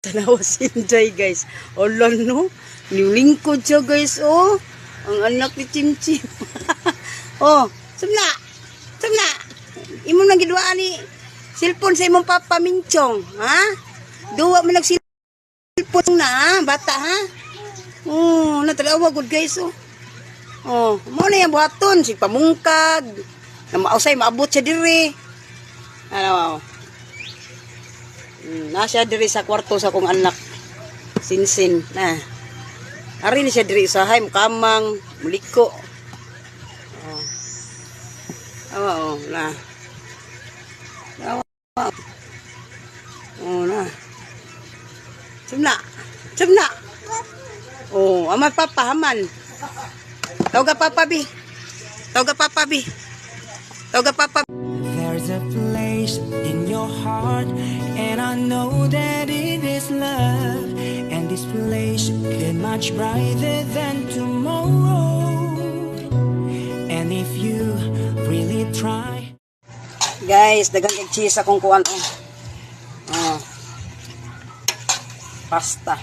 Tanawa si Inday, guys. Olan, no? Nilingkod siya, guys, oh. Ang anak ni Chimchim. Oh, sumna. Sumna. Imo nang gidwaan ni cellphone sa imong papa Minchong, ha? Duwa mo nag-cellphone na, bata, ha? Oh, natalawa good, guys, oh. Oh, mo na yung buhaton, si pamungkag. Na mausay, maabot siya diri. Ano, nasa diri sa kwarto sa kong anak. Sinsin, na. Ari ni siya diri sa hay, mukamang, muliko. Oh. Awa, oh, na. Awa, oh, na. Sumna. Sumna. Oh, aman papa, aman. Tawag papa, bi. Tawag papa, bi. Tawag papa. There's a place in your heart, and I know that it is love. And this place could much brighter than tomorrow. And if you really try. Guys, dagang kag cheese akong kuan, oh. Oh. Pasta.